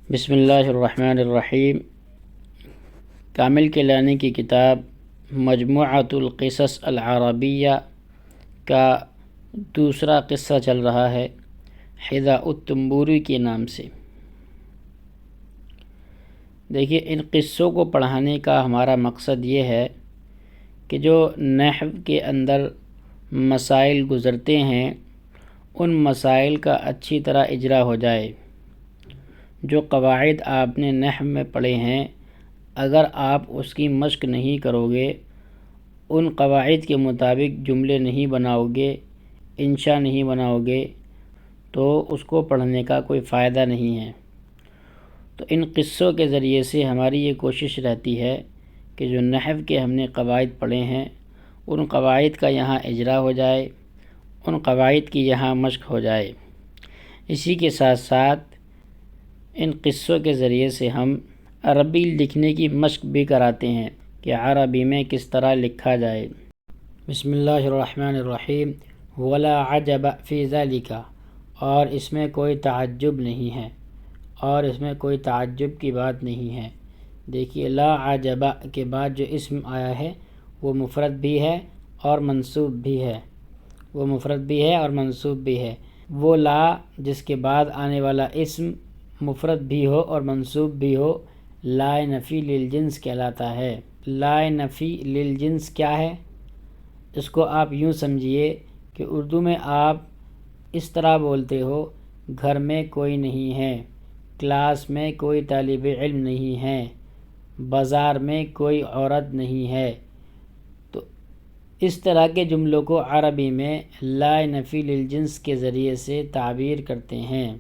بسم اللہ الرحمن الرحیم۔ کامل کیلانی کی کتاب مجموعۃ القصص العربیہ کا دوسرا قصہ چل رہا ہے حذاء التنبوری کے نام سے۔ دیکھیے، ان قصوں کو پڑھانے کا ہمارا مقصد یہ ہے کہ جو نحو کے اندر مسائل گزرتے ہیں ان مسائل کا اچھی طرح اجرا ہو جائے۔ جو قواعد آپ نے نحو میں پڑھے ہیں، اگر آپ اس کی مشق نہیں کرو گے، ان قواعد کے مطابق جملے نہیں بناؤ گے، انشاء نہیں بناؤ گے، تو اس کو پڑھنے کا کوئی فائدہ نہیں ہے۔ تو ان قصوں کے ذریعے سے ہماری یہ کوشش رہتی ہے کہ جو نحو کے ہم نے قواعد پڑھے ہیں ان قواعد کا یہاں اجرا ہو جائے، ان قواعد کی یہاں مشق ہو جائے۔ اسی کے ساتھ ساتھ ان قصوں کے ذریعے سے ہم عربی لکھنے کی مشق بھی کراتے ہیں کہ عربی میں کس طرح لکھا جائے۔ بسم اللہ الرحمن الرحیم۔ ولا عجب فی ذالک، اور اس میں کوئی تعجب نہیں ہے، اور اس میں کوئی تعجب کی بات نہیں ہے۔ دیکھیے، لا عجب کے بعد جو اسم آیا ہے وہ مفرد بھی ہے اور منصوب بھی ہے، وہ مفرد بھی ہے اور منصوب بھی ہے۔ وہ لا جس کے بعد آنے والا اسم مفرد بھی ہو اور منصوب بھی ہو، لا نفی للجنس کہلاتا ہے۔ لا نفی للجنس کیا ہے؟ اس کو آپ یوں سمجھیے کہ اردو میں آپ اس طرح بولتے ہو، گھر میں کوئی نہیں ہے، کلاس میں کوئی طالب علم نہیں ہے، بازار میں کوئی عورت نہیں ہے۔ تو اس طرح کے جملوں کو عربی میں لا نفی للجنس کے ذریعے سے تعبیر کرتے ہیں۔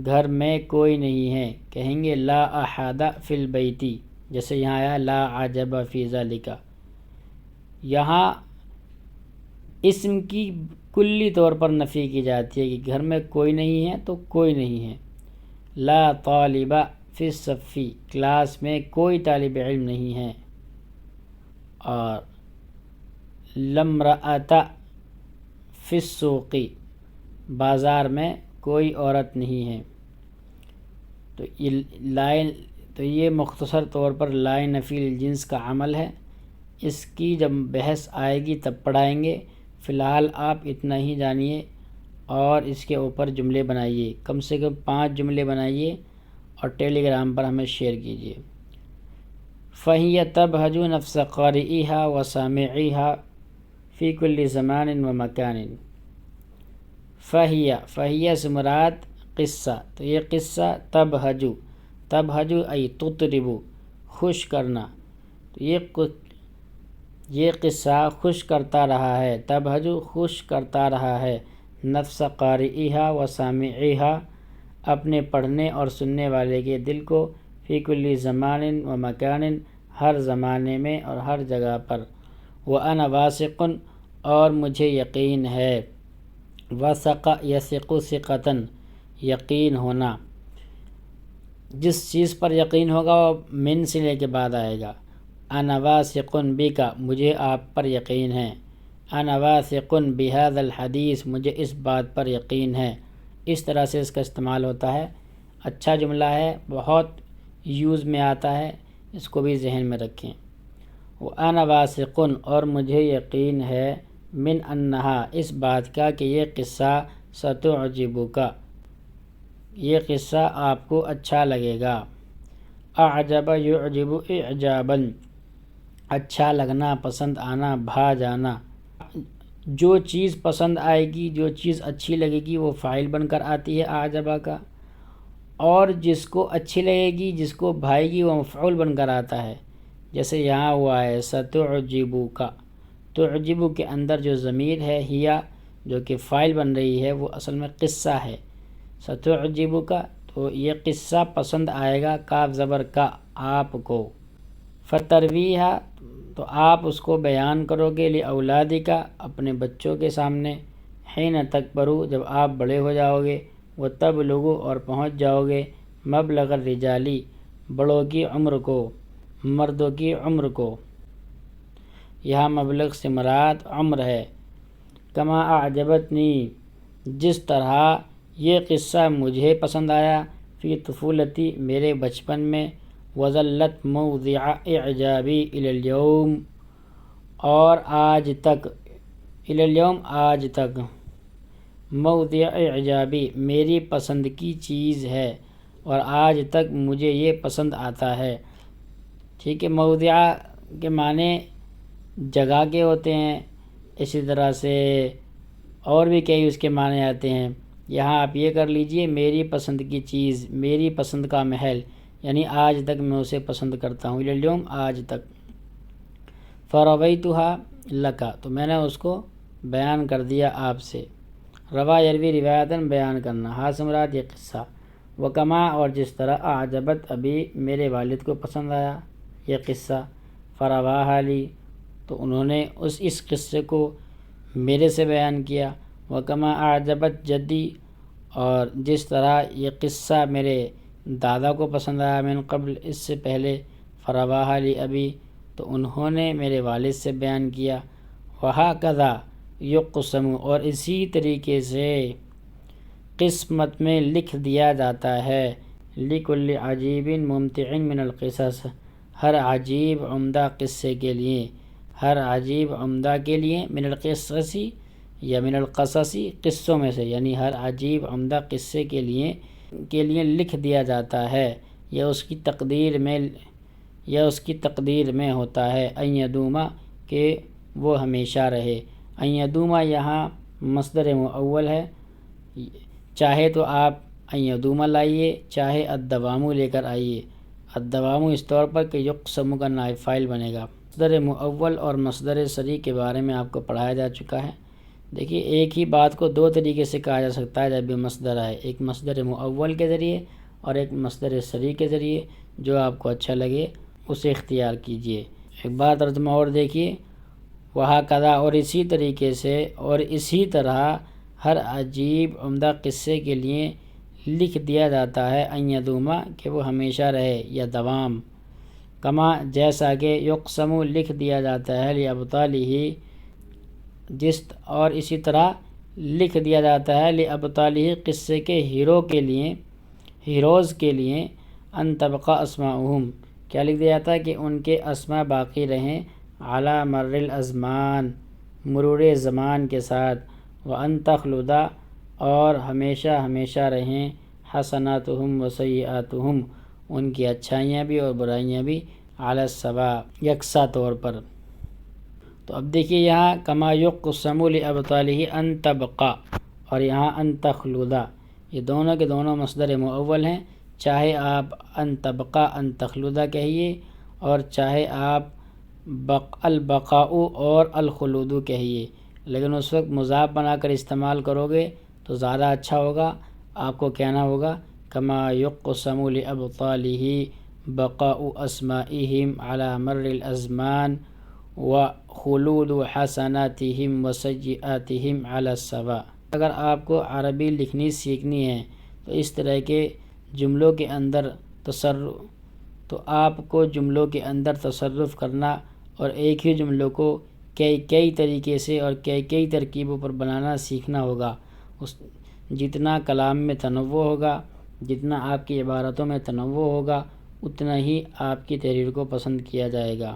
گھر میں کوئی نہیں ہے، کہیں گے لا احد فی البیت، جیسے یہاں آیا لا عجب فی ذالک۔ یہاں اسم کی کلی طور پر نفی کی جاتی ہے کہ گھر میں کوئی نہیں ہے تو کوئی نہیں ہے۔ لا طالب فی الصف، کلاس میں کوئی طالب علم نہیں ہے۔ اور لا امرأۃ فی السوق، بازار میں کوئی عورت نہیں ہے۔ تو یہ مختصر طور پر لا نفی الجنس کا عمل ہے۔ اس کی جب بحث آئے گی تب پڑھائیں گے۔ فی الحال آپ اتنا ہی جانیے اور اس کے اوپر جملے بنائیے، کم سے کم 5 جملے بنائیے اور ٹیلی گرام پر ہمیں شیئر کیجیے۔ فَهِيَ تَبْهَجُ نَفْسَ قَارِئِهَا وَسَامِعِهَا فِي كُلِّ زَمَانٍ وَمَكَانٍ۔ فَهِيَ سے مراد قصہ، تو یہ قصہ تبہج ای تطرب، خوش کرنا، تو یہ قصہ خوش کرتا رہا ہے، تبہج خوش کرتا رہا ہے، نفس قارئہا و سامعہا، اپنے پڑھنے اور سننے والے کے دل کو، فی کل زمان و مکان، ہر زمانے میں اور ہر جگہ پر، وانا واثق، اور مجھے یقین ہے، وثق یثق ثقۃ، یقین ہونا، جس چیز پر یقین ہوگا وہ من سے لے کے بعد آئے گا۔ انا واثق بک، مجھے آپ پر یقین ہے۔ انا واثق بہذا الحدیث، مجھے اس بات پر یقین ہے۔ اس طرح سے اس کا استعمال ہوتا ہے۔ اچھا جملہ ہے، بہت یوز میں آتا ہے، اس کو بھی ذہن میں رکھیں۔ وانا واثق، اور مجھے یقین ہے، من انہا، اس بات کا کہ یہ قصہ ستعجبک، یہ قصہ آپ کو اچھا لگے گا۔ اعجب یعجب اعجابا، اچھا لگنا، پسند آنا، بھا جانا۔ جو چیز پسند آئے گی، جو چیز اچھی لگے گی وہ فاعل بن کر آتی ہے اعجبہ کا، اور جس کو اچھی لگے گی، جس کو بھائے گی، وہ مفعول بن کر آتا ہے۔ جیسے یہاں ہوا ہے ستعجبک، تعجب کے اندر جو ضمیر ہے ہیا، جو کہ فاعل بن رہی ہے، وہ اصل میں قصہ ہے۔ ستعجبک، تو یہ قصہ پسند آئے گا، کاف زبر کا، آپ کو۔ فترویہا، تو آپ اس کو بیان کرو گے، لاولادک، اپنے بچوں کے سامنے، حین تکبروا، جب آپ بڑے ہو جاؤ گے، وتبلغوا، اور پہنچ جاؤ گے، مبلغ الرجال، بڑوں کی عمر کو، مردوں کی عمر کو۔ یہاں مبلغ سے مراد عمر ہے۔ کما اعجبتنی، جس طرح یہ قصہ مجھے پسند آیا، فی طفولتی میرے بچپن میں، وظلت موضع اعجابی الی الیوم اور آج تک، الی الیوم آج تک، موضع اعجابی میری پسند کی چیز ہے اور آج تک مجھے یہ پسند آتا ہے۔ ٹھیک ہے، موضع کے معنی جگہ کے ہوتے ہیں، اسی طرح سے اور بھی کئی اس کے معنی آتے ہیں۔ یہاں آپ یہ کر لیجئے میری پسند کی چیز، میری پسند کا محل، یعنی آج تک میں اسے پسند کرتا ہوں، الی الیوم آج تک۔ فَرَوَيْتُهَا لَكَ تو میں نے اس کو بیان کر دیا آپ سے۔ روا یروی روایتاً بیان کرنا، ہاں سے مراد یہ قصہ، وکما اور جس طرح اعجبت ابی میرے والد کو پسند آیا یہ قصہ، فرواھا لی تو انہوں نے اس قصے کو میرے سے بیان کیا، وکما اعجبت جدی اور جس طرح یہ قصہ میرے دادا کو پسند آیا من قبل اس سے پہلے، فرواھا لی ابی تو انہوں نے میرے والد سے بیان کیا، وہکذا یقسم اور اسی طریقے سے قسمت میں لکھ دیا جاتا ہے، لکل عجیب ممتع من القصص ہر عجیب عمدہ قصے کے لیے، ہر عجیب عمدہ کے لیے، من القصص یا من القصص قصوں میں سے، یعنی ہر عجیب عمدہ قصے کے لیے لکھ دیا جاتا ہے، یا اس کی تقدیر میں ہوتا ہے، ان یدوما کہ وہ ہمیشہ رہے۔ ان یدوما یہاں مصدر مؤول ہے، چاہے تو آپ ان یدوما لائیے، چاہے الدوام لے کر آئیے۔ الدوام اس طور پر کہ یقسم کا نائب فاعل بنے گا۔ مصدر مؤول اور مصدر صریح کے بارے میں آپ کو پڑھایا جا چکا ہے۔ دیکھیے ایک ہی بات کو دو طریقے سے کہا جا سکتا ہے جب بھی مصدر آئے، ایک مصدر مؤول کے ذریعے اور ایک مصدر صریح کے ذریعے، جو آپ کو اچھا لگے اسے اختیار کیجیے۔ ایک بار ترجمہ اور دیکھیے، وہکذا اور اسی طریقے سے اور اسی طرح ہر عجیب عمدہ قصے کے لیے لکھ دیا جاتا ہے، ان یدوما کہ وہ ہمیشہ رہے یا دوام، کما جیسا کہ یقسم لکھ دیا جاتا ہے لابطالہ اور اسی طرح لکھ دیا جاتا ہے لابطالہ قصے کے ہیروز کے لیے، ان تبقى اسماؤہم کیا لکھ دیا جاتا ہے کہ ان کے اسماء باقی رہیں، علی مر الازمان مرور زمان کے ساتھ، وان تخلد اور ہمیشہ رہیں، حسناتہم و سیئاتہم ان کی اچھائیاں بھی اور برائیاں بھی، علی السواء یکساں طور پر۔ تو اب دیکھیے یہاں کما یقسم لابطالہ ان تبقى اور یہاں ان تخلد، یہ دونوں کے دونوں مصدر مؤول ہیں، چاہے آپ ان تبقى ان تخلد کہیے اور چاہے آپ البقاء اور الخلود کہیے، لیکن اس وقت مضاف بنا کر استعمال کرو گے تو زیادہ اچھا ہوگا۔ آپ کو کہنا ہوگا کما یقسم لابطالہ بقاء اسمائہم علی مر الازمان وخلود حسناتہم وسیئاتہم علی السواء۔ اگر آپ کو عربی لکھنی سیکھنی ہے تو اس طرح کے جملوں کے اندر جملوں کے اندر تصرف کرنا اور ایک ہی جملوں کو کئی طریقے سے اور کئی ترکیبوں پر بنانا سیکھنا ہوگا۔ جتنا کلام میں تنوع ہوگا، جتنا آپ کی عبارتوں میں تنوع ہوگا، اتنا ہی آپ کی تحریر کو پسند کیا جائے گا۔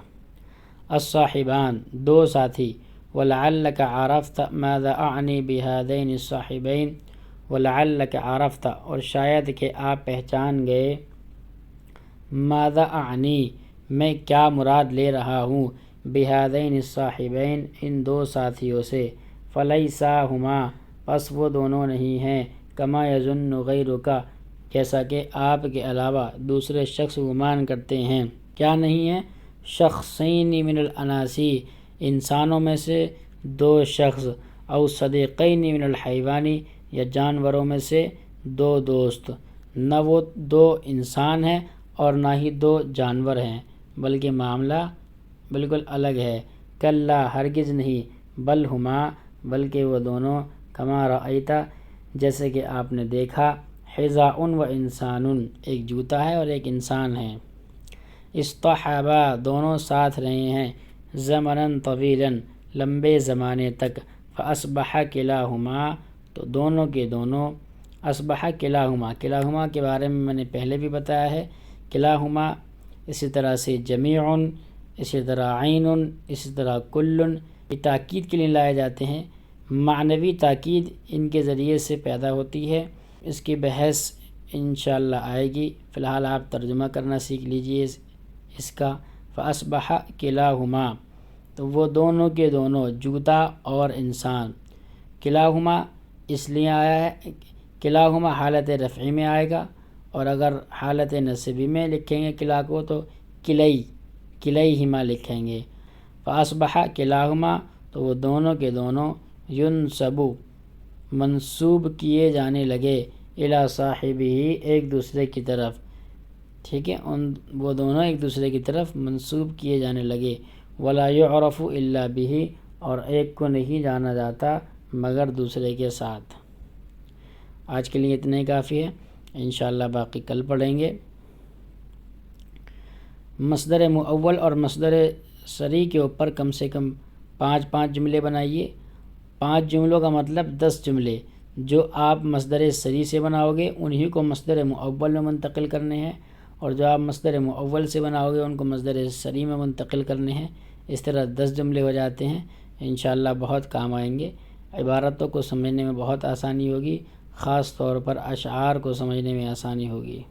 الصاحبان دو ساتھی، ولعلک عرفت ماذا اعنی بہذین الصاحبین ولعلک عرفت اور شاید کہ آپ پہچان گئے، ماذا اعنی میں کیا مراد لے رہا ہوں، بہذین الصاحبین ان دو ساتھیوں سے، فلیسا ہما پس وہ دونوں نہیں ہیں، کما یظن غیرک جیسا کہ آپ کے علاوہ دوسرے شخص گمان کرتے ہیں، کیا نہیں ہیں، شخصین من الاناسی انسانوں میں سے دو شخص، او صدیقین من الحیوانی یا جانوروں میں سے دو دوست، نہ وہ دو انسان ہیں اور نہ ہی دو جانور ہیں، بلکہ معاملہ بالکل الگ ہے، کلا ہرگز نہیں، بل ہما بلکہ وہ دونوں، کما رأیت جیسے کہ آپ نے دیکھا، حذاء و انسان ایک جوتا ہے اور ایک انسان ہے، اصطحبا دونوں ساتھ رہے ہیں، زمنا طویلا لمبے زمانے تک، فاصبح کلاہما تو دونوں کے دونوں اصبح کلاہما، کلاہما کے بارے میں نے پہلے بھی بتایا ہے، کلاہما، اسی طرح سے جمیعن، اسی طرح عین، اسی طرح کلن، یہ تاکید کے لیے لائے جاتے ہیں، معنوی تاکید ان کے ذریعے سے پیدا ہوتی ہے۔ اس کی بحث انشاءاللہ آئے گی، فی الحال آپ ترجمہ کرنا سیکھ لیجئے اس کا۔ فَأَصْبَحَ كِلَاهُمَا، تو وہ دونوں کے دونوں، جوتا اور انسان۔ کلاہما اس لیے آیا ہے، کلاہما حالت رفعی میں آئے گا، اور اگر حالت نصبی میں لکھیں گے کلا کو تو کلیہما لکھیں گے۔ فَأَصْبَحَ كِلَاهُمَا، تو وہ دونوں کے دونوں، يُنْسَبُ، منسوب کیے جانے لگے، اِلیٰ صَاحِبِهِ، ایک دوسرے کی طرف، ٹھیک ہے، وہ دونوں ایک دوسرے کی طرف منسوب کیے جانے لگے۔ وَلَا يُعْرَفُ إِلَّا بِهِ، اور ایک کو نہیں جانا جاتا مگر دوسرے کے ساتھ۔ آج کے لیے اتنے کافی ہے، انشاءاللہ باقی کل پڑھیں گے۔ مصدر مؤول اور مصدر صریح کے اوپر کم سے کم 5 جملے بنائیے۔ 5 جملوں کا مطلب 10 جملے جو آپ مصدر صریح سے بناؤ گے انہی کو مصدر مؤول میں منتقل کرنے ہیں، اور جو آپ مصدر مؤول سے بناؤ گے ان کو مصدر صریح میں منتقل کرنے ہیں۔ اس طرح 10 جملے ہو جاتے ہیں، انشاءاللہ بہت کام آئیں گے، عبارتوں کو سمجھنے میں بہت آسانی ہوگی، خاص طور پر اشعار کو سمجھنے میں آسانی ہوگی۔